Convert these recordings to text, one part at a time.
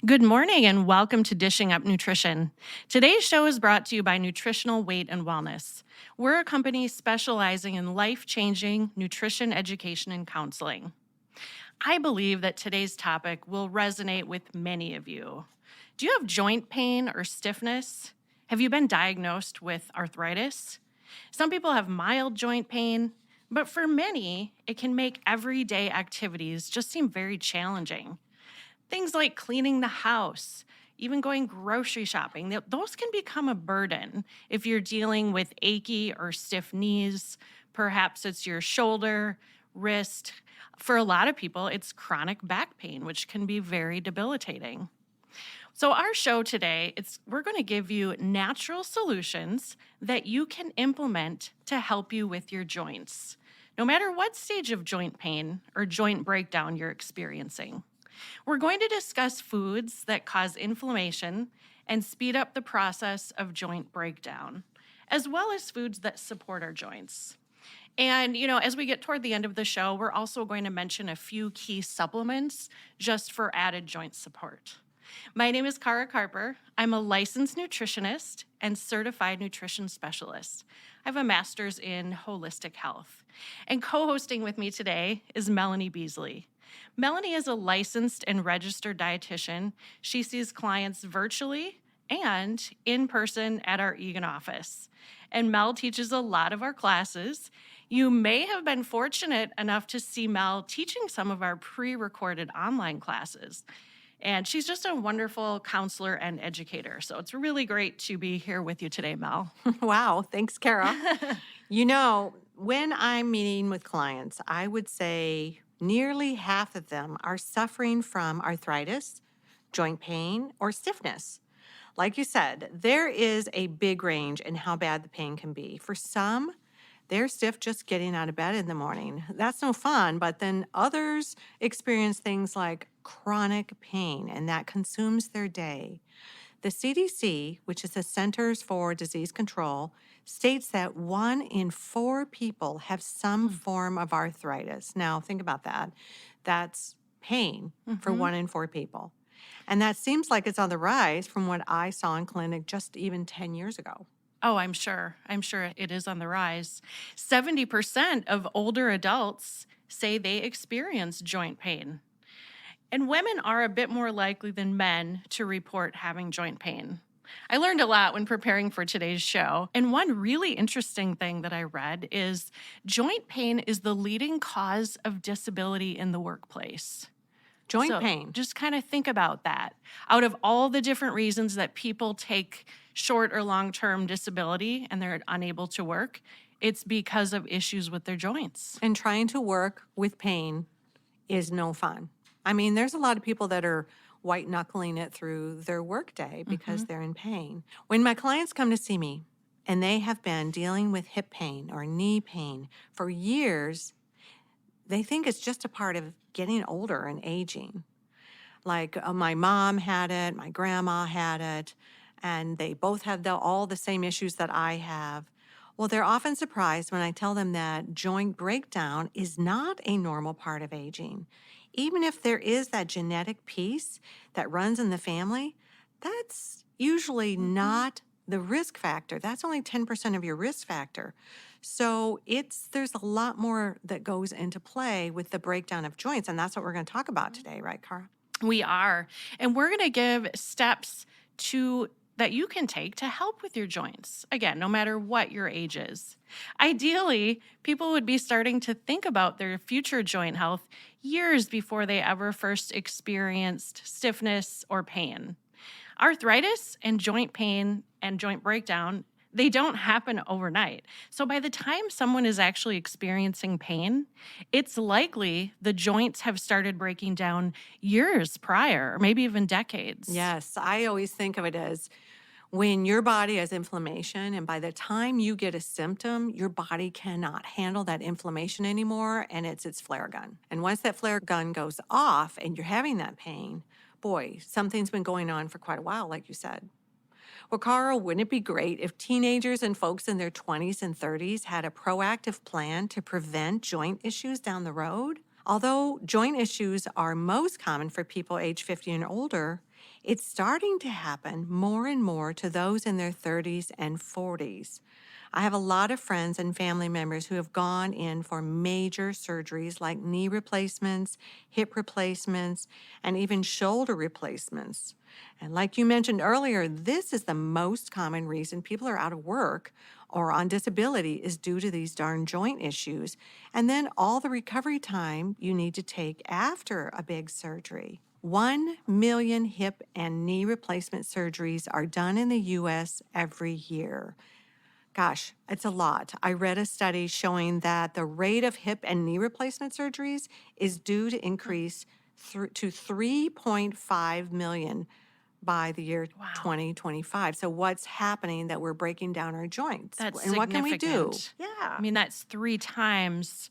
Good morning and welcome to Dishing Up Nutrition. Today's show is brought to you by Nutritional Weight and Wellness. We're a company specializing in life changing nutrition education and counseling. I believe that today's topic will resonate with many of you. Do you have joint pain or stiffness? Have you been diagnosed with arthritis? Some people have mild joint pain, but for many, it can make everyday activities just seem very challenging. Things like cleaning the house, even going grocery shopping, those can become a burden if you're dealing with achy or stiff knees. Perhaps it's your shoulder, wrist. For a lot of people, it's chronic back pain, which can be very debilitating. So our show today, we're going to give you natural solutions that you can implement to help you with your joints, no matter what stage of joint pain or joint breakdown you're experiencing. We're going to discuss foods that cause inflammation and speed up the process of joint breakdown, as well as foods that support our joints. And, as we get toward the end of the show, we're also going to mention a few key supplements just for added joint support. My name is Cara Carper. I'm a licensed nutritionist and certified nutrition specialist. I have a master's in holistic health. And co-hosting with me today is Melanie Beasley. Melanie is a licensed and registered dietitian. She sees clients virtually and in person at our Eagan office. And Mel teaches a lot of our classes. You may have been fortunate enough to see Mel teaching some of our pre-recorded online classes. And she's just a wonderful counselor and educator. So it's really great to be here with you today, Mel. Wow, thanks, Kara. When I'm meeting with clients, I would say nearly half of them are suffering from arthritis, joint pain, or stiffness. Like you said, there is a big range in how bad the pain can be. For some, they're stiff just getting out of bed in the morning. That's no fun, but then others experience things like chronic pain, and that consumes their day. The CDC, which is the Centers for Disease Control, states that 1 in 4 people have some form of arthritis. Now, think about that. That's pain for 1 in 4 people. And that seems like it's on the rise from what I saw in clinic just even 10 years ago. Oh, I'm sure. I'm sure it is on the rise. 70% of older adults say they experience joint pain. And women are a bit more likely than men to report having joint pain. I learned a lot when preparing for today's show. And one really interesting thing that I read is joint pain is the leading cause of disability in the workplace. Joint pain. Just kind of think about that. Out of all the different reasons that people take short or long-term disability and they're unable to work, it's because of issues with their joints. And trying to work with pain is no fun. I mean, there's a lot of people that are white knuckling it through their workday because they're in pain. When my clients come to see me and they have been dealing with hip pain or knee pain for years, they think it's just a part of getting older and aging. Like my mom had it, my grandma had it, and they both have all the same issues that I have. Well, they're often surprised when I tell them that joint breakdown is not a normal part of aging. Even if there is that genetic piece that runs in the family, that's usually not the risk factor. That's only 10% of your risk factor. So there's a lot more that goes into play with the breakdown of joints, and that's what we're going to talk about today, right, Cara? We are. And we're going to give steps that you can take to help with your joints. Again, no matter what your age is. Ideally, people would be starting to think about their future joint health years before they ever first experienced stiffness or pain. Arthritis and joint pain and joint breakdown, they don't happen overnight. So by the time someone is actually experiencing pain, it's likely the joints have started breaking down years prior, or maybe even decades. Yes, I always think of it as when your body has inflammation, and by the time you get a symptom, your body cannot handle that inflammation anymore, and it's its flare gun. And once that flare gun goes off and you're having that pain, boy, something's been going on for quite a while, like you said. Well, Carl, wouldn't it be great if teenagers and folks in their 20s and 30s had a proactive plan to prevent joint issues down the road? Although joint issues are most common for people age 50 and older, It's starting to happen more and more to those in their 30s and 40s. I have a lot of friends and family members who have gone in for major surgeries like knee replacements, hip replacements, and even shoulder replacements. And like you mentioned earlier, this is the most common reason people are out of work or on disability is due to these darn joint issues. And then all the recovery time you need to take after a big surgery. 1 million hip and knee replacement surgeries are done in the US every year. Gosh, it's a lot. I read a study showing that the rate of hip and knee replacement surgeries is due to increase to 3.5 million by the year Wow. 2025. So what's happening that we're breaking down our joints? That's And what can we do? significant. I Yeah. mean, that's 3 times,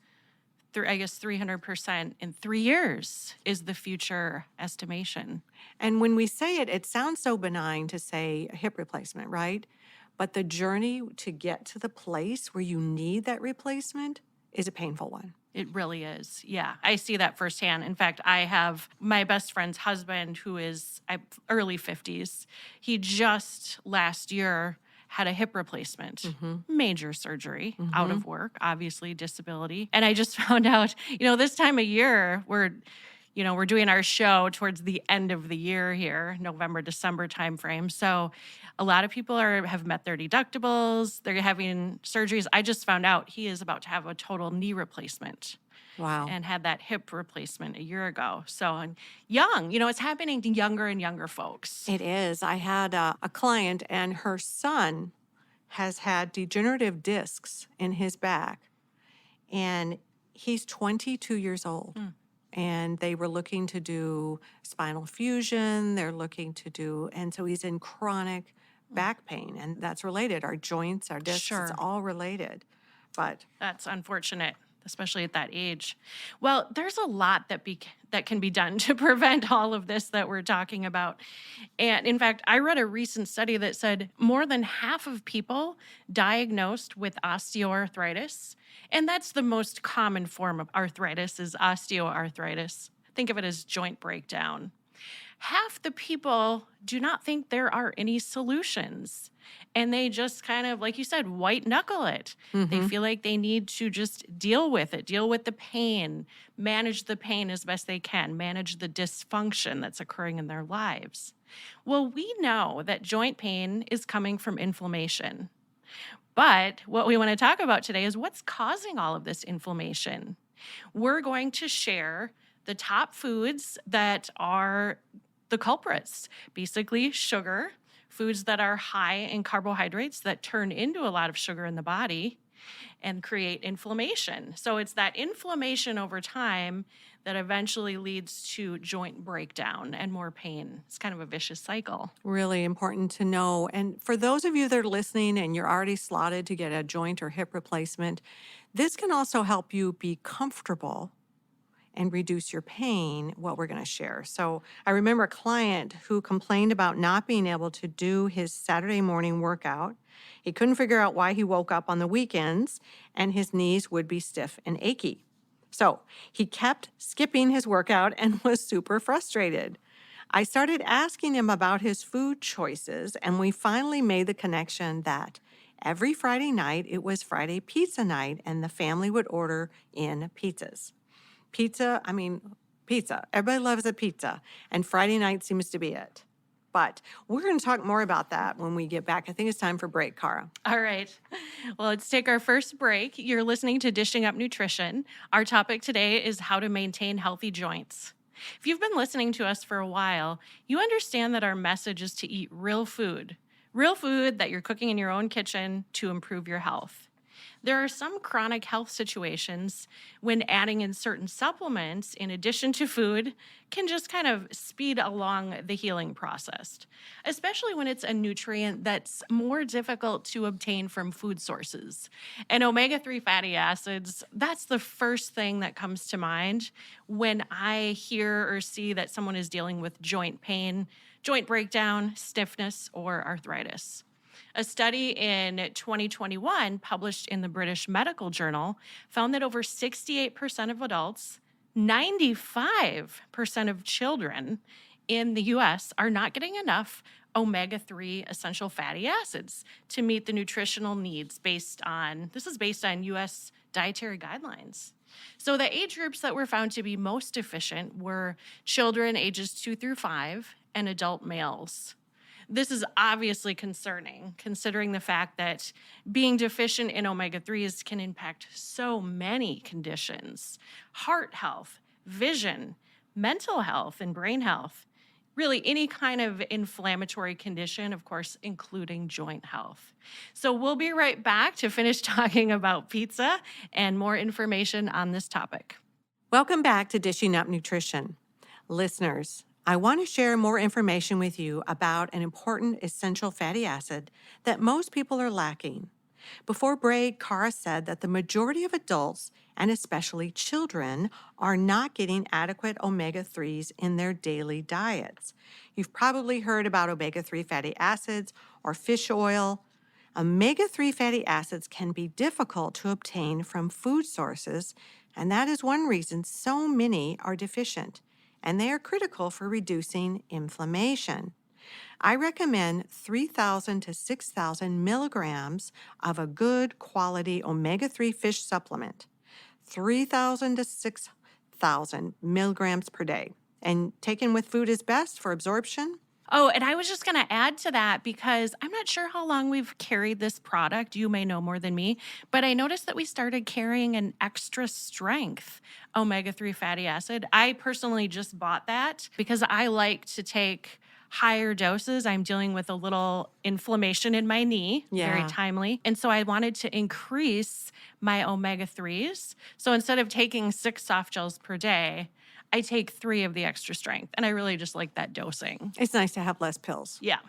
I guess 300% in 3 years is the future estimation. And when we say it, it sounds so benign to say a hip replacement, right? But the journey to get to the place where you need that replacement is a painful one. It really is. Yeah, I see that firsthand. In fact, I have my best friend's husband who is early 50s. He just last year had a hip replacement, major surgery, out of work, obviously disability. And I just found out, this time of year, we're doing our show towards the end of the year here, November, December timeframe. So a lot of people have met their deductibles. They're having surgeries. I just found out he is about to have a total knee replacement Wow. and had that hip replacement a year ago. So and young, it's happening to younger and younger folks. It is. I had a client, and her son has had degenerative discs in his back, and he's 22 years old. And they were looking to do spinal fusion. They're looking to do, and so he's in chronic back pain, and that's related. Our joints, our discs, it's Sure. all related. But That's unfortunate, especially at that age. Well, there's a lot that can be done to prevent all of this that we're talking about. And in fact, I read a recent study that said more than half of people diagnosed with osteoarthritis, and that's the most common form of arthritis is osteoarthritis. Think of it as joint breakdown. Half the people do not think there are any solutions. And they just kind of, like you said, white knuckle it. They feel like they need to just deal with it, deal with the pain, manage the pain as best they can, manage the dysfunction that's occurring in their lives. Well, we know that joint pain is coming from inflammation. But what we want to talk about today is what's causing all of this inflammation. We're going to share the top foods that are the culprits, basically sugar, foods that are high in carbohydrates that turn into a lot of sugar in the body and create inflammation. So it's that inflammation over time that eventually leads to joint breakdown and more pain. It's kind of a vicious cycle. really important to know. And for those of you that are listening and you're already slotted to get a joint or hip replacement, this can also help you be comfortable and reduce your pain, what we're going to share. So I remember a client who complained about not being able to do his Saturday morning workout. He couldn't figure out why he woke up on the weekends and his knees would be stiff and achy. So he kept skipping his workout and was super frustrated. I started asking him about his food choices, and we finally made the connection that every Friday night it was Friday pizza night, and the family would order in pizzas. Pizza. Everybody loves a pizza, and Friday night seems to be it. But we're going to talk more about that when we get back. I think it's time for break, Cara. All right. Well, let's take our first break. You're listening to Dishing Up Nutrition. Our topic today is how to maintain healthy joints. If you've been listening to us for a while, you understand that our message is to eat real food that you're cooking in your own kitchen to improve your health. There are some chronic health situations when adding in certain supplements in addition to food can just kind of speed along the healing process, especially when it's a nutrient that's more difficult to obtain from food sources. And omega-3 fatty acids, that's the first thing that comes to mind when I hear or see that someone is dealing with joint pain, joint breakdown, stiffness, or arthritis. A study in 2021 published in the British Medical Journal found that over 68% of adults, 95% of children, in the US are not getting enough omega-3 essential fatty acids to meet the nutritional needs this is based on US dietary guidelines. So the age groups that were found to be most deficient were children ages 2 through 5 and adult males. This is obviously concerning, considering the fact that being deficient in omega 3s can impact so many conditions: heart health, vision, mental health, and brain health. Really, any kind of inflammatory condition, of course, including joint health. So, we'll be right back to finish talking about pizza and more information on this topic. Welcome back to Dishing Up Nutrition. Listeners, I want to share more information with you about an important essential fatty acid that most people are lacking. Before break, Cara said that the majority of adults, and especially children, are not getting adequate omega-3s in their daily diets. You've probably heard about omega-3 fatty acids or fish oil. Omega-3 fatty acids can be difficult to obtain from food sources, and that is one reason so many are deficient, and they are critical for reducing inflammation. I recommend 3,000 to 6,000 milligrams of a good quality omega-3 fish supplement, 3,000 to 6,000 milligrams per day. And taken with food is best for absorption. Oh, and I was just going to add to that because I'm not sure how long we've carried this product. You may know more than me, but I noticed that we started carrying an extra strength omega-3 fatty acid. I personally just bought that because I like to take higher doses. I'm dealing with a little inflammation in my knee, very timely. And so I wanted to increase my omega-3s. So instead of taking 6 soft gels per day, I take 3 of the extra strength, and I really just like that dosing. It's nice to have less pills. Yeah.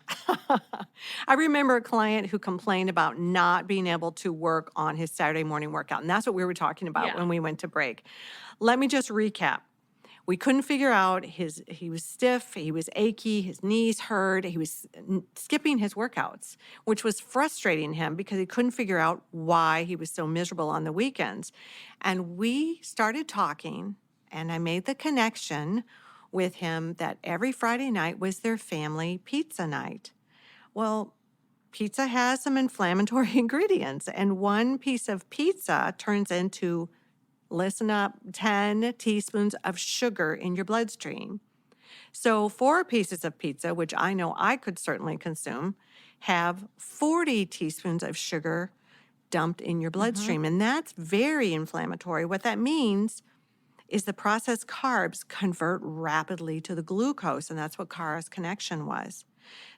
I remember a client who complained about not being able to work on his Saturday morning workout, and that's what we were talking about when we went to break. Let me just recap. We couldn't figure out he was stiff, he was achy, his knees hurt, he was skipping his workouts, which was frustrating him because he couldn't figure out why he was so miserable on the weekends. And we started talking, and I made the connection with him that every Friday night was their family pizza night. Well, pizza has some inflammatory ingredients, and one piece of pizza turns into, listen up, 10 teaspoons of sugar in your bloodstream. So 4 pieces of pizza, which I know I could certainly consume, have 40 teaspoons of sugar dumped in your bloodstream. And that's very inflammatory. What that means is the processed carbs convert rapidly to the glucose, and that's what Cara's connection was.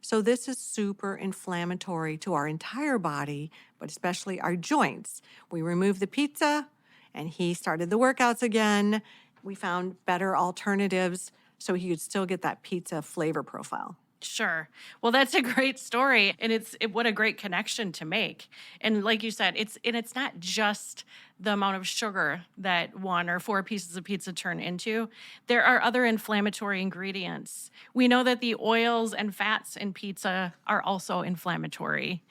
So this is super inflammatory to our entire body, but especially our joints. We removed the pizza, and he started the workouts again. We found better alternatives so he could still get that pizza flavor profile. Sure. Well, that's a great story, and what a great connection to make. And like you said, it's not just the amount of sugar that 1 or 4 pieces of pizza turn into. There are other inflammatory ingredients. We know that the oils and fats in pizza are also inflammatory.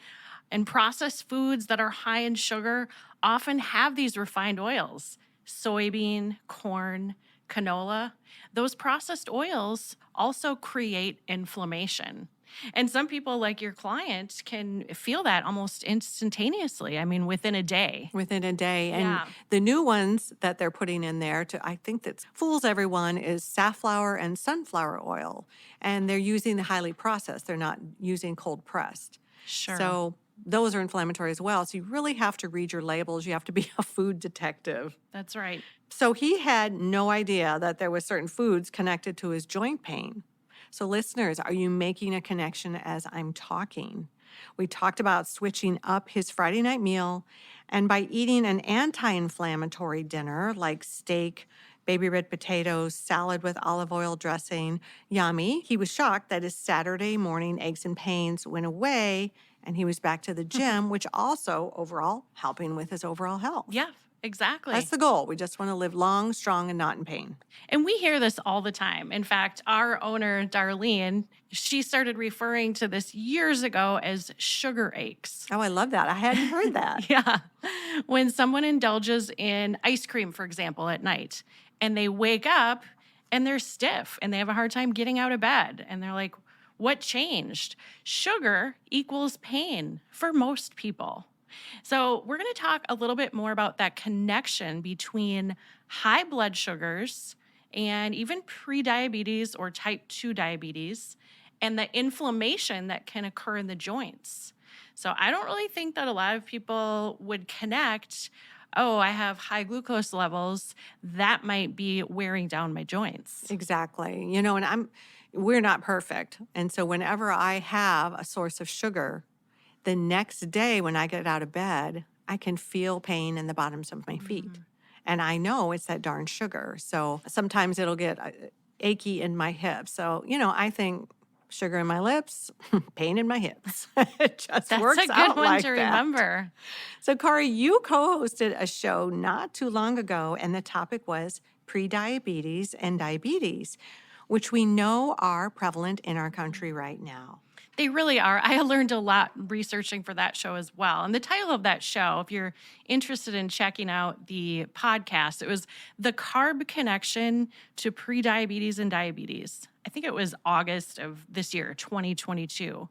And processed foods that are high in sugar often have these refined oils: soybean, corn, canola. Those processed oils also create inflammation. And some people, like your client, can feel that almost instantaneously. I mean, within a day. Within a day. And the new ones that they're putting in there, I think that fools everyone, is safflower and sunflower oil. And they're using the highly processed. They're not using cold pressed. Sure. So those are inflammatory as well. So you really have to read your labels. You have to be a food detective. That's right. So he had no idea that there was certain foods connected to his joint pain. So listeners, are you making a connection as I'm talking? We talked about switching up his Friday night meal, and by eating an anti-inflammatory dinner like steak, baby red potatoes, salad with olive oil dressing, yummy. He was shocked that his Saturday morning aches and pains went away, and he was back to the gym, which also overall helping with his overall health. Yeah, exactly. That's the goal. We just want to live long, strong, and not in pain. And we hear this all the time. In fact, our owner, Darlene, she started referring to this years ago as sugar aches. Oh, I love that. I hadn't heard that. Yeah. When someone indulges in ice cream, for example, at night, and they wake up and they're stiff and they have a hard time getting out of bed. And they're like, what changed? Sugar equals pain for most people. So, we're going to talk a little bit more about that connection between high blood sugars and even prediabetes or type 2 diabetes and the inflammation that can occur in the joints. So, I don't really think that a lot of people would connect, oh, I have high glucose levels. That might be wearing down my joints. Exactly. And we're not perfect. And so whenever I have a source of sugar, the next day when I get out of bed, I can feel pain in the bottoms of my feet. And I know it's that darn sugar. So sometimes it'll get achy in my hips. So, I think sugar in my lips, pain in my hips. It just That's works a good out one like to that. remember. So, Kari, you co-hosted a show not too long ago, and the topic was prediabetes and diabetes, which we know are prevalent in our country right now. They really are. I learned a lot researching for that show as well. And the title of that show, if you're interested in checking out the podcast, it was The Carb Connection to Prediabetes and Diabetes. I think it was August of this year, 2022.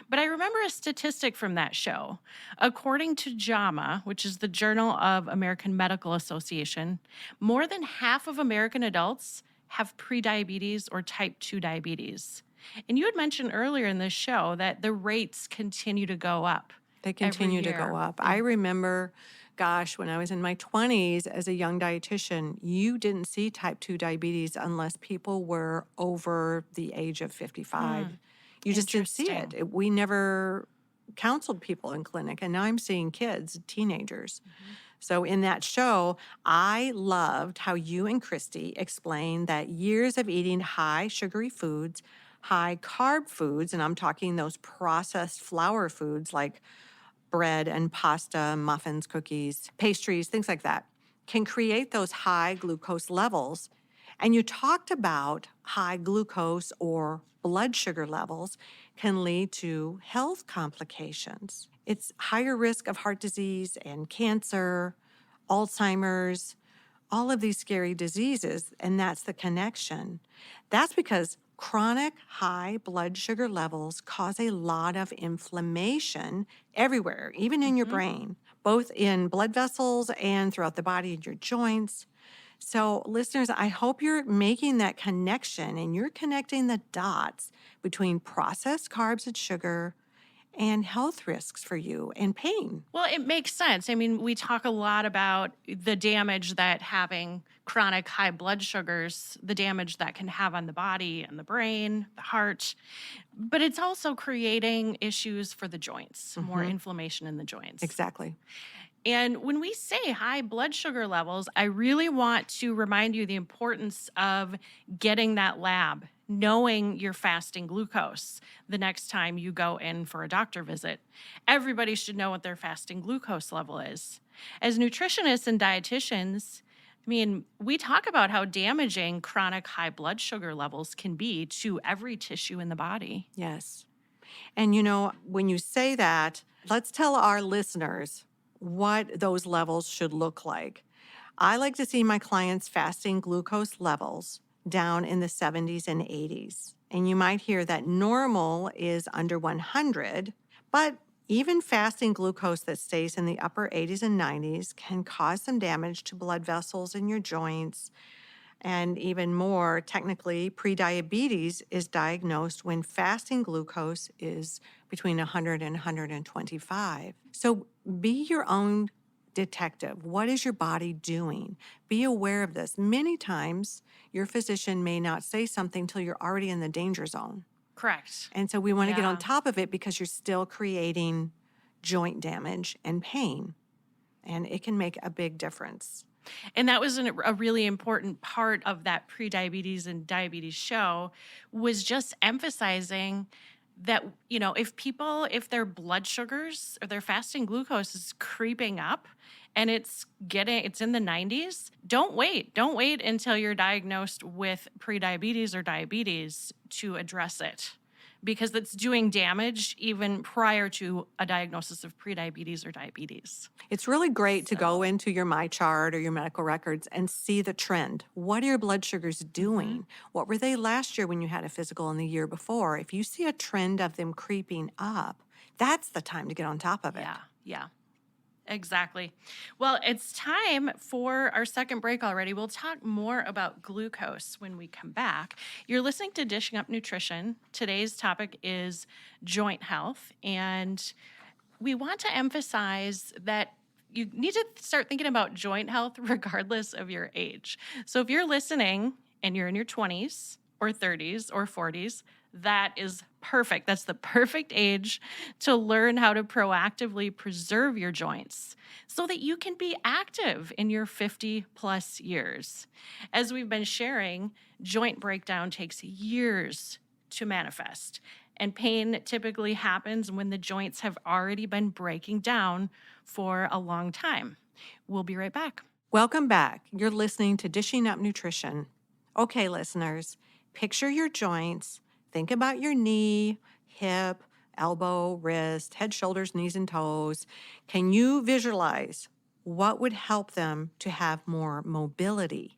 But I remember a statistic from that show. According to JAMA, which is the Journal of American Medical Association, more than half of American adults have prediabetes or type 2 diabetes. And you had mentioned earlier in this show that the rates continue to go up. They continue to go up. I remember, gosh, when I was in my 20s as a young dietitian, you didn't see type 2 diabetes unless people were over the age of 55. You just didn't see it. We never counseled people in clinic, and now I'm seeing kids, teenagers. So in that show, I loved how you and Christy explained that years of eating high sugary foods, high carb foods, and I'm talking those processed flour foods like bread and pasta, muffins, cookies, pastries, things like that, can create those high glucose levels. And you talked about high glucose or blood sugar levels can lead to health complications. It's higher risk of heart disease and cancer, Alzheimer's, all of these scary diseases, and that's the connection. That's because chronic high blood sugar levels cause a lot of inflammation everywhere, even in your brain, both in blood vessels and throughout the body and your joints. So, listeners, I hope you're making that connection and you're connecting the dots between processed carbs and sugar and health risks for you and pain. Well, it makes sense. I mean, we talk a lot about the damage that having chronic high blood sugars, the damage that can have on the body and the brain, the heart, but it's also creating issues for the joints, more inflammation in the joints. Exactly. And when we say high blood sugar levels, I really want to remind you the importance of getting that lab, knowing your fasting glucose the next time you go in for a doctor visit. Everybody should know what their fasting glucose level is. As nutritionists and dietitians, I mean, we talk about how damaging chronic high blood sugar levels can be to every tissue in the body. Yes. And when you say that, let's tell our listeners what those levels should look like. I like to see my clients' fasting glucose levels down in the 70s and 80s. And you might hear that normal is under 100, but even fasting glucose that stays in the upper 80s and 90s can cause some damage to blood vessels in your joints. And even more, technically, prediabetes is diagnosed when fasting glucose is between 100 and 125. So be your own detective. What is your body doing? Be aware of this. Many times, your physician may not say something till you're already in the danger zone. Correct. And so we want to get on top of it because you're still creating joint damage and pain. And it can make a big difference. And that was a really important part of that prediabetes and diabetes show, was just emphasizing that, if their blood sugars or their fasting glucose is creeping up and it's in the 90s, don't wait until you're diagnosed with prediabetes or diabetes to address it, because it's doing damage even prior to a diagnosis of prediabetes or diabetes. It's really great to go into your My Chart or your medical records and see the trend. What are your blood sugars doing? What were they last year when you had a physical and the year before? If you see a trend of them creeping up, that's the time to get on top of it. Yeah. Exactly. Well, it's time for our second break already. We'll talk more about glucose when we come back. You're listening to Dishing Up Nutrition. Today's topic is joint health, and we want to emphasize that you need to start thinking about joint health regardless of your age. So if you're listening and you're in your 20s or 30s or 40s, that is perfect. That's the perfect age to learn how to proactively preserve your joints so that you can be active in your 50 plus years. As we've been sharing, joint breakdown takes years to manifest, and pain typically happens when the joints have already been breaking down for a long time. We'll be right back. Welcome back. You're listening to Dishing Up Nutrition. Okay, listeners, picture your joints. Think about your knee, hip, elbow, wrist, head, shoulders, knees, and toes. Can you visualize what would help them to have more mobility?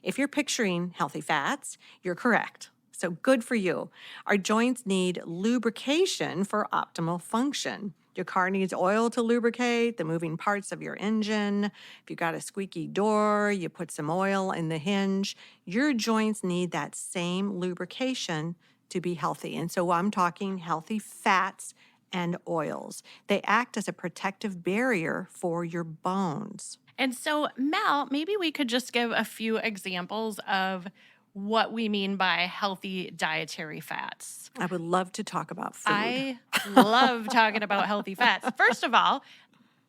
If you're picturing healthy fats, you're correct. So good for you. Our joints need lubrication for optimal function. Your car needs oil to lubricate the moving parts of your engine. If you got a squeaky door, you put some oil in the hinge. Your joints need that same lubrication to be healthy. And so I'm talking healthy fats and oils. They act as a protective barrier for your bones. And so, Mel, maybe we could just give a few examples of what we mean by healthy dietary fats. I would love to talk about food. I love talking about healthy fats. First of all,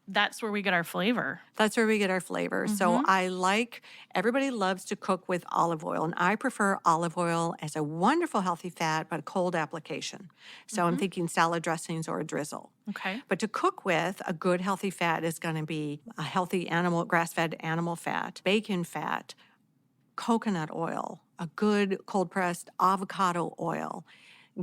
that's where we get our flavor. That's where we get our flavor. So everybody loves to cook with olive oil, and I prefer olive oil as a wonderful healthy fat, but a cold application. So I'm thinking salad dressings or a drizzle. Okay. But to cook with, a good healthy fat is going to be a healthy animal, grass-fed animal fat, bacon fat, coconut oil, a good cold-pressed avocado oil,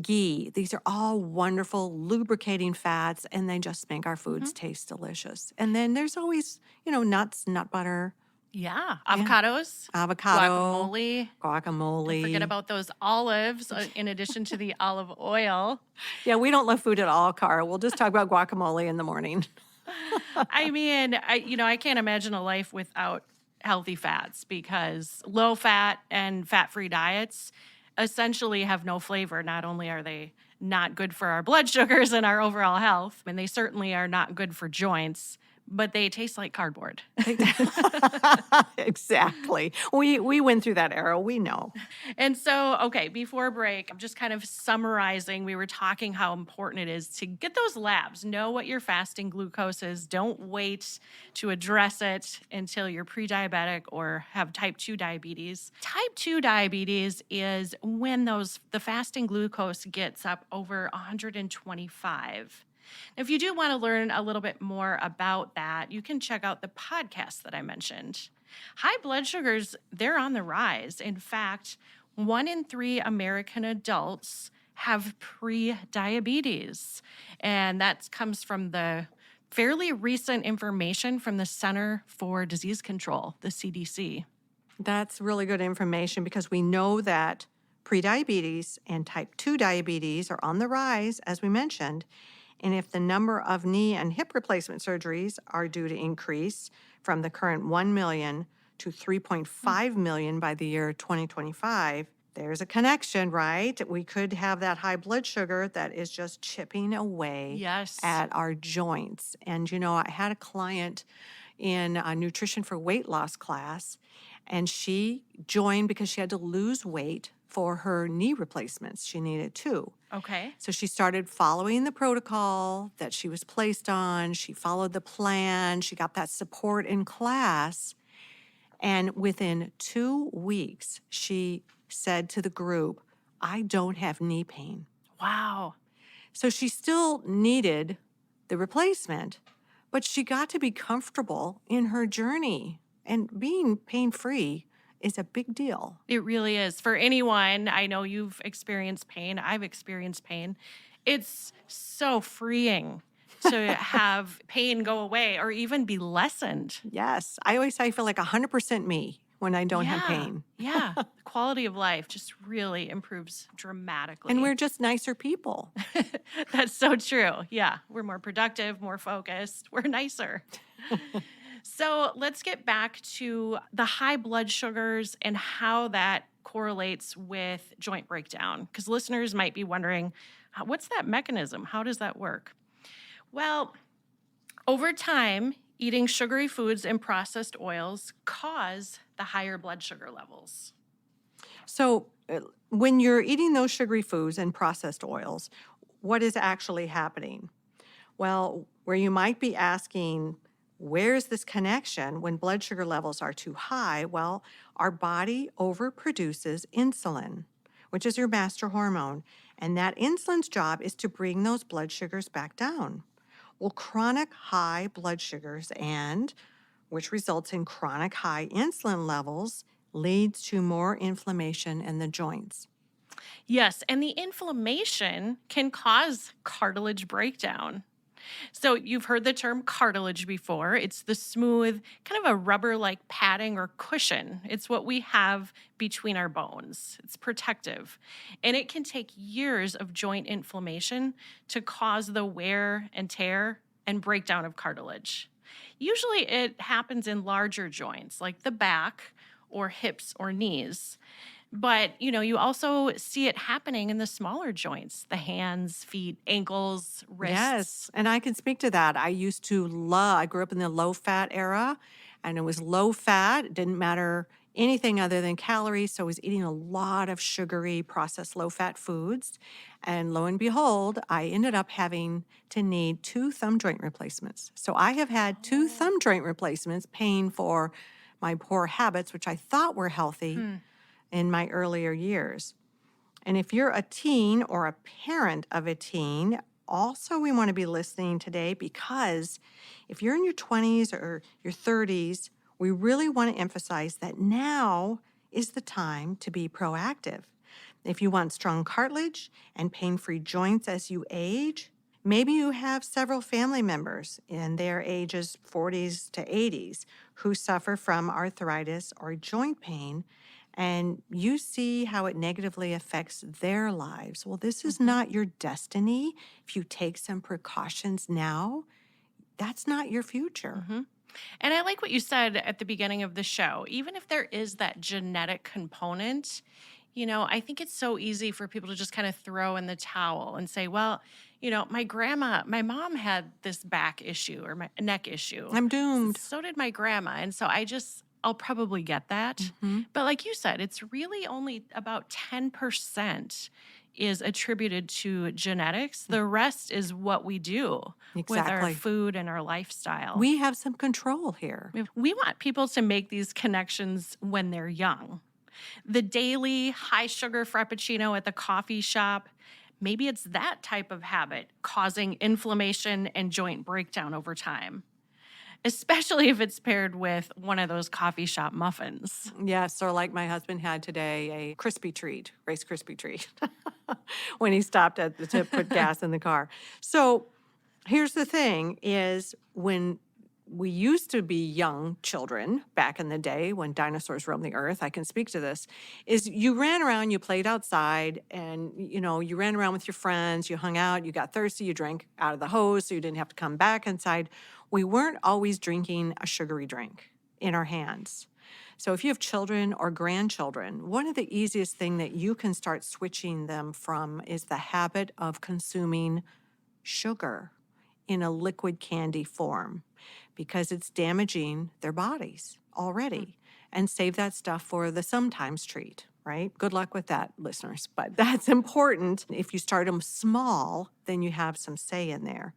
ghee. These are all wonderful lubricating fats, and they just make our foods taste delicious. And then there's always, nuts, nut butter, Yeah. Avocados, avocado, guacamole. guacamole. Forget about those olives in addition to the olive oil. Yeah, we don't love food at all, Cara. We'll just talk about guacamole in the morning. I mean, I can't imagine a life without healthy fats because low fat and fat-free diets essentially have no flavor. Not only are they not good for our blood sugars and our overall health, and they certainly are not good for joints, but they taste like cardboard. Exactly. We went through that era. We know. And so, okay, before break, I'm just kind of summarizing. We were talking how important it is to get those labs, know what your fasting glucose is. Don't wait to address it until you're pre-diabetic or have type 2 diabetes. Type 2 diabetes is when the fasting glucose gets up over 125. If you do want to learn a little bit more about that, you can check out the podcast that I mentioned. High blood sugars, they're on the rise. In fact, 1 in 3 American adults have pre-diabetes. And that comes from the fairly recent information from the Center for Disease Control, the CDC. That's really good information because we know that prediabetes and type 2 diabetes are on the rise, as we mentioned. And if the number of knee and hip replacement surgeries are due to increase from the current 1 million to 3.5 million by the year 2025, there's a connection, right? We could have that high blood sugar that is just chipping away at our joints. And, I had a client in a nutrition for weight loss class, and she joined because she had to lose weight for her knee replacements. She needed 2. Okay. So she started following the protocol that she was placed on. She followed the plan. She got that support in class. And within 2 weeks, she said to the group, I don't have knee pain. Wow. So she still needed the replacement, but she got to be comfortable in her journey. And being pain-free is a big deal. It really is. For anyone, I know you've experienced pain, I've experienced pain. It's so freeing to have pain go away or even be lessened. Yes. I always say I feel like 100% me when I don't have Yeah. pain. Yeah. The quality of life just really improves And dramatically. we're just nicer people. That's so true. Yeah. We're more productive, more focused, we're nicer. So let's get back to the high blood sugars and how that correlates with joint breakdown. Because listeners might be wondering, what's that mechanism? How does that work? Well, over time, eating sugary foods and processed oils cause the higher blood sugar levels. So, when you're eating those sugary foods and processed oils, what is actually happening? Well, where you might be asking, where's this connection when blood sugar levels are too high? Well, our body overproduces insulin, which is your master hormone. And that insulin's job is to bring those blood sugars back down. Well, chronic high blood sugars which results in chronic high insulin levels, leads to more inflammation in the joints. Yes, and the inflammation can cause cartilage breakdown. So you've heard the term cartilage before. It's the smooth, kind of a rubber-like padding or cushion. It's what we have between our bones. It's protective. And it can take years of joint inflammation to cause the wear and tear and breakdown of cartilage. Usually it happens in larger joints like the back or hips or knees. But, you also see it happening in the smaller joints, the hands, feet, ankles, wrists. Yes, and I can speak to that. I grew up in the low fat era, and it was low fat. It didn't matter anything other than calories. So I was eating a lot of sugary, processed low fat foods. And lo and behold, I ended up having to need 2 thumb joint replacements. So I have had 2 thumb joint replacements, paying for my poor habits, which I thought were healthy in my earlier years. And if you're a teen or a parent of a teen, also we want to be listening today, because if you're in your 20s or your 30s, we really want to emphasize that now is the time to be proactive. If you want strong cartilage and pain-free joints as you age, maybe you have several family members in their ages 40s to 80s who suffer from arthritis or joint pain, and you see how it negatively affects their lives. Well, this is not your destiny. If you take some precautions now, that's not your future. And I like what you said at the beginning of the show. Even if there is that genetic component, I think it's so easy for people to just kind of throw in the towel and say, well, my mom had this back issue or my neck issue. I'm doomed. So did my grandma. And so I'll probably get that. But like you said, it's really only about 10% is attributed to genetics. The rest is what we do with our Exactly. food and our lifestyle. We have some control here. We want people to make these connections when they're young. The daily high sugar frappuccino at the coffee shop, maybe it's that type of habit causing inflammation and joint breakdown over time, especially if it's paired with one of those coffee shop muffins. Yes, or like my husband had today, a crispy treat, Rice Krispie treat, when he stopped to put gas in the car. So here's the thing is, when we used to be young children back in the day when dinosaurs roamed the earth, I can speak to this, is you ran around, you played outside, and you ran around with your friends, you hung out, you got thirsty, you drank out of the hose so you didn't have to come back inside. We weren't always drinking a sugary drink in our hands. So if you have children or grandchildren, one of the easiest thing that you can start switching them from is the habit of consuming sugar in a liquid candy form, because it's damaging their bodies already. And save that stuff for the sometimes treat, right? Good luck with that, listeners. But that's important. If you start them small, then you have some say in there.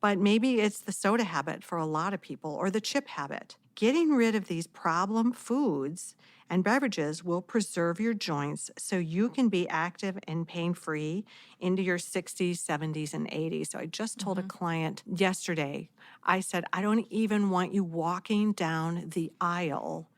But maybe it's the soda habit for a lot of people, or the chip habit. Getting rid of these problem foods and beverages will preserve your joints so you can be active and pain-free into your 60s, 70s, and 80s. So I just told a client yesterday, I said, I don't even want you walking down the aisle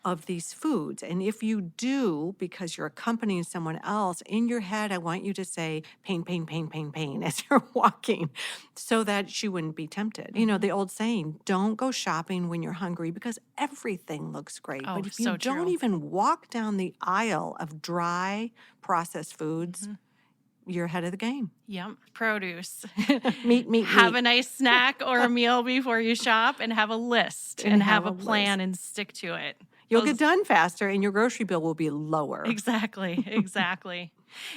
of these foods. And if you do, because you're accompanying someone else, in your head, I want you to say pain, pain, pain, pain, pain as you're walking so that she wouldn't be tempted. You know, the old saying, don't go shopping when you're hungry because everything looks great. Oh, But if you so don't true. even walk down the aisle of dry processed foods, you're ahead of the game. Yep. Produce. Meat, Have meat. a nice snack or a meal before you shop and have a list And and have have a a plan list. and stick to it. You'll Those- get done faster and your grocery bill will be lower. Exactly, exactly.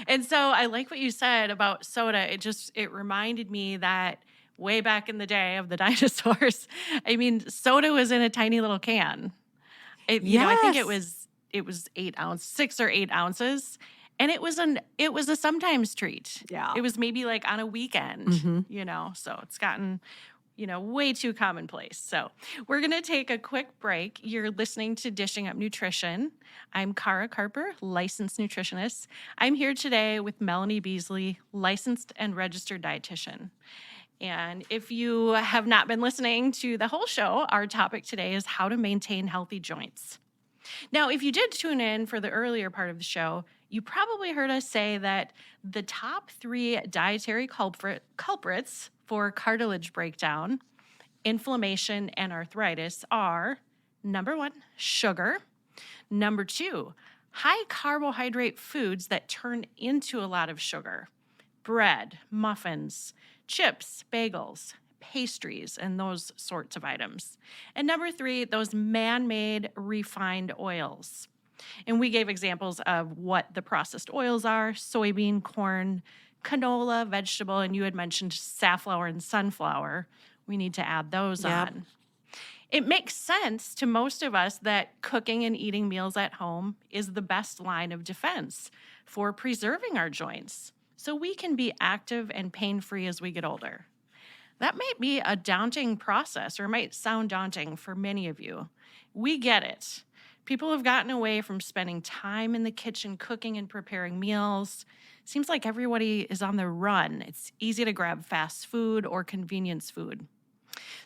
And so I like what you said about soda. It reminded me that way back in the day of the dinosaurs, I mean, soda was in a tiny little can. I think it Yes. was 8 ounce, 6 or 8 ounces. And it was a sometimes treat. Yeah. It was maybe like on a weekend, so it's gotten way too commonplace. So we're going to take a quick break. You're listening to Dishing Up Nutrition. I'm Cara Carper, licensed nutritionist. I'm here today with Melanie Beasley, licensed and registered dietitian. And if you have not been listening to the whole show, our topic today is how to maintain healthy joints. Now, if you did tune in for the earlier part of the show, you probably heard us say that the top 3 dietary culprits for cartilage breakdown, inflammation, and arthritis are number 1, sugar, number 2, high carbohydrate foods that turn into a lot of sugar, bread, muffins, chips, bagels, pastries, and those sorts of items. And number 3, those man-made refined oils. And we gave examples of what the processed oils are: soybean, corn, canola, vegetable, and you had mentioned safflower and sunflower. We need to add those Yep. on. It makes sense to most of us that cooking and eating meals at home is the best line of defense for preserving our joints so we can be active and pain-free as we get older. That might be a daunting process, or might sound daunting for many of you. We get it. People have gotten away from spending time in the kitchen cooking and preparing meals. Seems like everybody is on the run. It's easy to grab fast food or convenience food.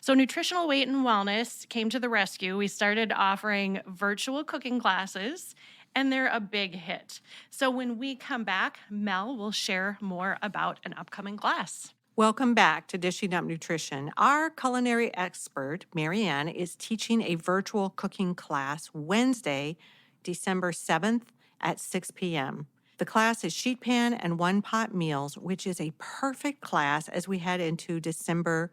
So Nutritional Weight and Wellness came to the rescue. We started offering virtual cooking classes, and they're a big hit. So when we come back, Mel will share more about an upcoming class. Welcome back to Dishing Up Nutrition. Our culinary expert, Marianne, is teaching a virtual cooking class Wednesday, December 7th at 6 p.m. The class is sheet pan and one-pot meals, which is a perfect class as we head into December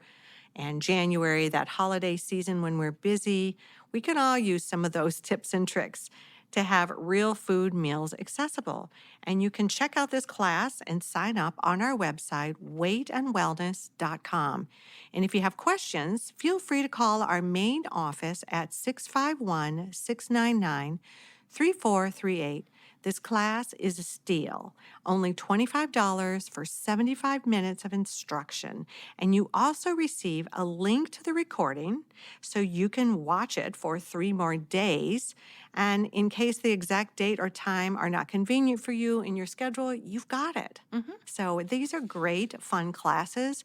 and January, that holiday season when we're busy. We can all use some of those tips and tricks to have real food meals accessible. And you can check out this class and sign up on our website, weightandwellness.com. And if you have questions, feel free to call our main office at 651-699-3438. This class is a steal, only $25 for 75 minutes of instruction. And you also receive a link to the recording so you can watch it for 3 more days. And in case the exact date or time are not convenient for you in your schedule, you've got it. So these are great, fun classes.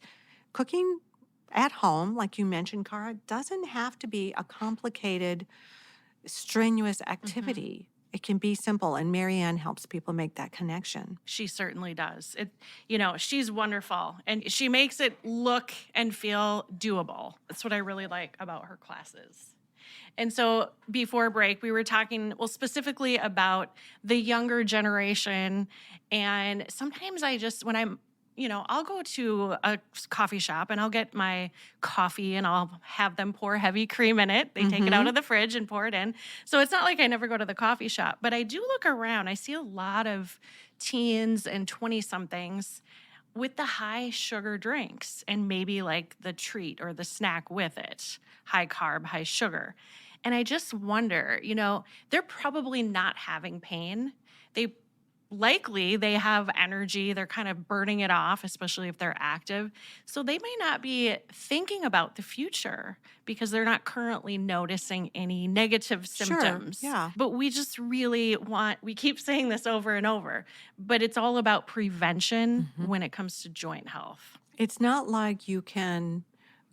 Cooking at home, like you mentioned, Cara, doesn't have to be a complicated, strenuous activity. It can be simple, and Marianne helps people make that connection. She certainly does. She's wonderful, and she makes it look and feel doable. That's what I really like about her classes. And so before break, we were talking, specifically about the younger generation. And sometimes when I'll go to a coffee shop and I'll get my coffee and I'll have them pour heavy cream in it. They take it out of the fridge and pour it in. So it's not like I never go to the coffee shop, but I do look around. I see a lot of teens and 20-somethings with the high sugar drinks and maybe like the treat or the snack with it, high carb, high sugar. And I just wonder, they're probably not having pain. They have energy. They're kind of burning it off, especially if they're active. So they may not be thinking about the future because they're not currently noticing any negative symptoms. Yeah. But we just really we keep saying this over and over, but it's all about prevention when it comes to joint health. It's not like you can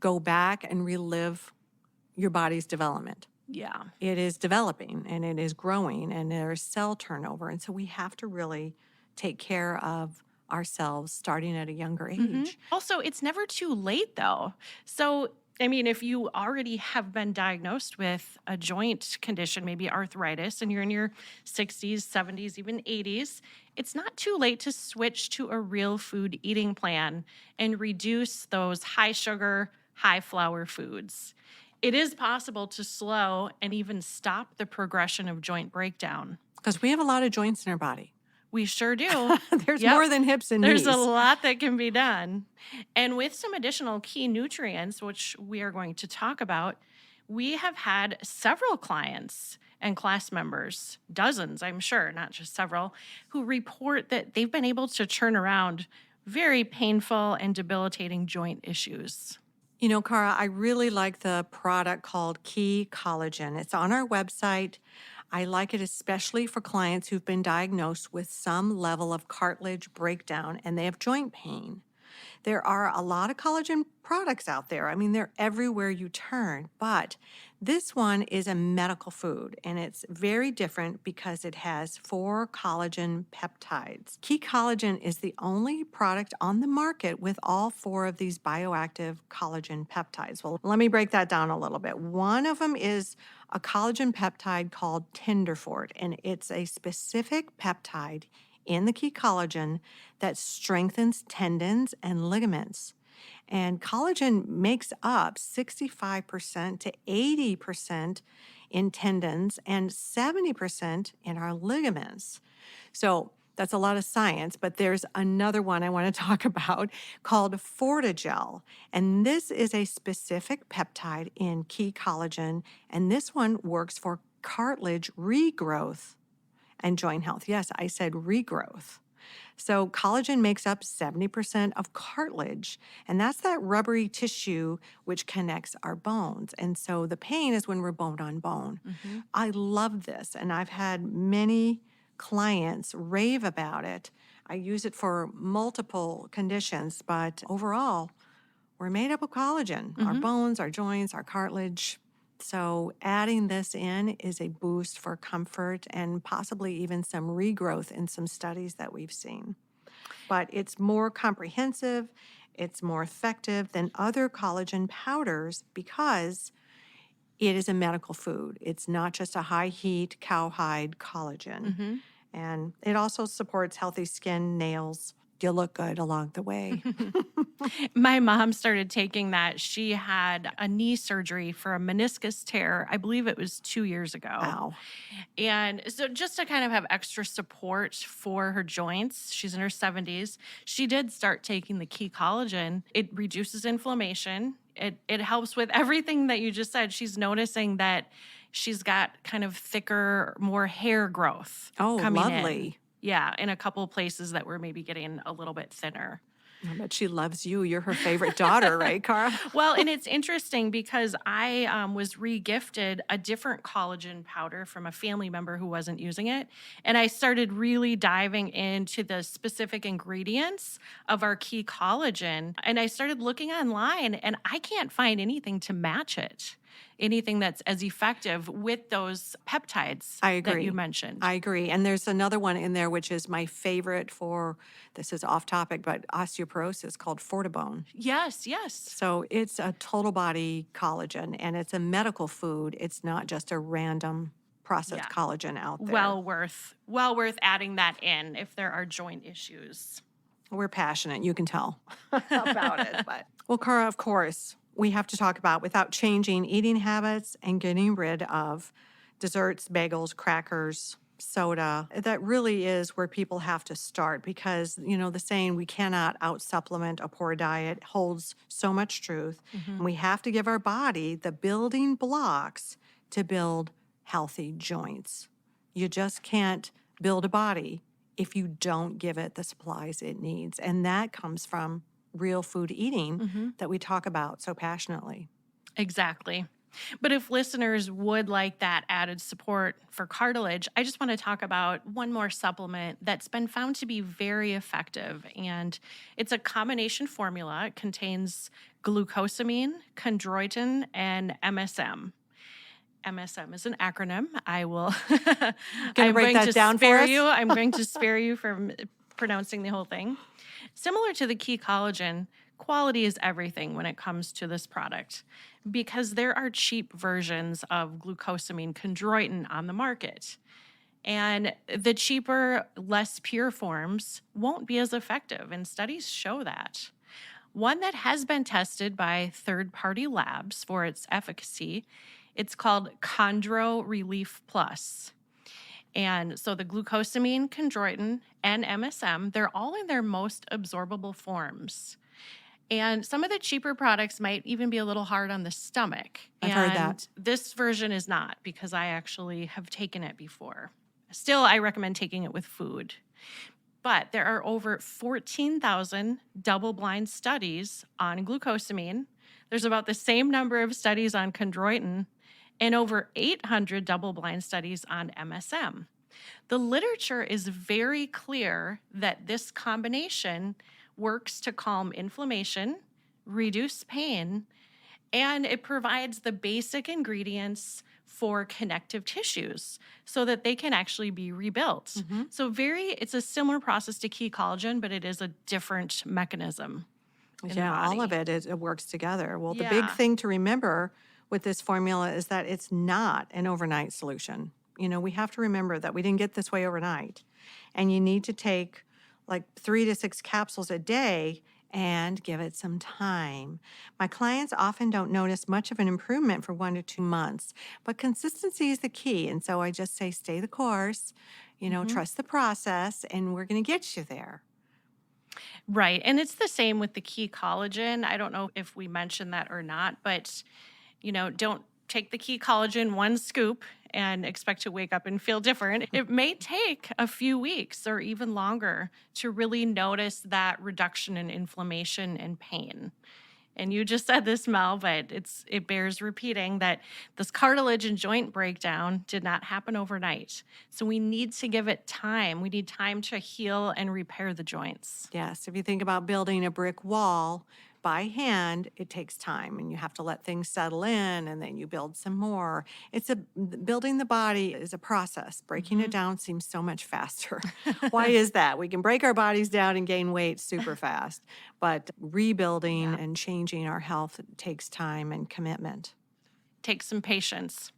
go back and relive your body's development. Yeah. It is developing and it is growing and there's cell turnover. And so we have to really take care of ourselves starting at a younger age. Also, it's never too late though. So, I mean, if you already have been diagnosed with a joint condition, maybe arthritis, and you're in your 60s, 70s, even 80s, it's not too late to switch to a real food eating plan and reduce those high sugar, high flour foods. It is possible to slow and even stop the progression of joint breakdown. Because we have a lot of joints in our body. We sure do. There's Yep. more than hips and There's knees. a lot that can be done. And with some additional key nutrients, which we are going to talk about, we have had several clients and class members, dozens, I'm sure, not just several, who report that they've been able to turn around very painful and debilitating joint issues. You know, Cara, I really like the product called Key Collagen. It's on our website. I like it especially for clients who've been diagnosed with some level of cartilage breakdown and they have joint pain. There are a lot of collagen products out there. I mean, they're everywhere you turn, but this one is a medical food and it's very different because it has 4 collagen peptides. Key Collagen is the only product on the market with all 4 of these bioactive collagen peptides. Well, let me break that down a little bit. One of them is a collagen peptide called Tenderfort, and it's a specific peptide in the key collagen that strengthens tendons and ligaments. And collagen makes up 65% to 80% in tendons and 70% in our ligaments. So that's a lot of science, but there's another one I want to talk about called Fortigel. And this is a specific peptide in key collagen, and this one works for cartilage regrowth and joint health. Yes, I said regrowth. So collagen makes up 70% of cartilage, and that's that rubbery tissue which connects our bones. And so the pain is when we're bone on bone. I love this, and I've had many clients rave about it. I use it for multiple conditions, but overall, we're made up of collagen, our bones, our joints, our cartilage. So adding this in is a boost for comfort and possibly even some regrowth in some studies that we've seen. But it's more comprehensive, it's more effective than other collagen powders because it is a medical food. It's not just a high heat cowhide collagen. And it also supports healthy skin, nails. You'll look good along the way. My mom started taking that. She had a knee surgery for a meniscus tear. I believe it was 2 years ago. Wow. And so just to kind of have extra support for her joints, she's in her 70s. She did start taking the key collagen. It reduces inflammation. It helps with everything that you just said. She's noticing that she's got kind of thicker, more hair growth. Oh, coming lovely. in. Yeah, in a couple places that were maybe getting a little bit thinner. I bet she loves you. You're her favorite daughter, right, Cara? Well, and it's interesting because I was re-gifted a different collagen powder from a family member who wasn't using it. And I started really diving into the specific ingredients of our key collagen. And I started looking online and I can't find anything to match it. Anything that's as effective with those peptides I agree. that you mentioned. I agree. And there's another one in there, which is my favorite for, this is off topic, but osteoporosis called Fortibone. Yes. So it's a total body collagen and it's a medical food. It's not just a random processed collagen out there. Well worth adding that in if there are joint issues. We're passionate, you can tell about it. But well, Cara, of course, we have to talk about without changing eating habits and getting rid of desserts, bagels, crackers, soda. That really is where people have to start because, you know, the saying we cannot out-supplement a poor diet holds so much truth. And we have to give our body the building blocks to build healthy joints. You just can't build a body if you don't give it the supplies it needs. And that comes from real food eating that we talk about so passionately. Exactly. But if listeners would like that added support for cartilage, I just want to talk about one more supplement that's been found to be very effective. And it's a combination formula. It contains glucosamine, chondroitin, and MSM. MSM is an acronym. I will Gonna I'm break going that to down for spare us? you. I'm going to spare you from pronouncing the whole thing. Similar to the key collagen, quality is everything when it comes to this product because there are cheap versions of glucosamine chondroitin on the market. And the cheaper, less pure forms won't be as effective, and studies show that. One that has been tested by third-party labs for its efficacy, it's called Chondro Relief Plus. And so the glucosamine, chondroitin, and MSM, they're all in their most absorbable forms. And some of the cheaper products might even be a little hard on the stomach. I've heard that. And this version is not because I actually have taken it before. Still, I recommend taking it with food. But there are over 14,000 double-blind studies on glucosamine. There's about the same number of studies on chondroitin and over 800 double-blind studies on MSM. The literature is very clear that this combination works to calm inflammation, reduce pain, and it provides the basic ingredients for connective tissues so that they can actually be rebuilt. So it's a similar process to key collagen, but it is a different mechanism in the Yeah, all of body. it works together. Well, the big Yeah. thing to remember with this formula is that it's not an overnight solution. We have to remember that we didn't get this way overnight. And you need to take like 3 to 6 capsules a day and give it some time. My clients often don't notice much of an improvement for 1 to 2 months, but consistency is the key. And so I just say, stay the course, Mhm. trust the process, and we're going to get you there. Right. And it's the same with the key collagen. I don't know if we mentioned that or not, but don't take the key collagen one scoop and expect to wake up and feel different. It may take a few weeks or even longer to really notice that reduction in inflammation and pain. And you just said this, Mel, but it bears repeating that this cartilage and joint breakdown did not happen overnight. So we need to give it time. We need time to heal and repair the joints. Yes, if you think about building a brick wall by hand, it takes time and you have to let things settle in and then you build some more. Building the body is a process. Breaking it down seems so much faster. Why is that? We can break our bodies down and gain weight super fast, but rebuilding Yeah. and changing our health takes time and commitment. Take some patience.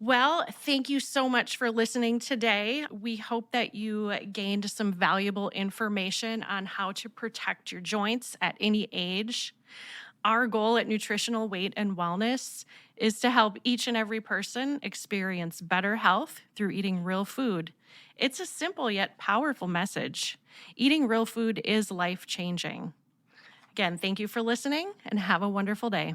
Well, thank you so much for listening today. We hope that you gained some valuable information on how to protect your joints at any age. Our goal at Nutritional Weight and Wellness is to help each and every person experience better health through eating real food. It's a simple yet powerful message. Eating real food is life-changing. Again, thank you for listening and have a wonderful day.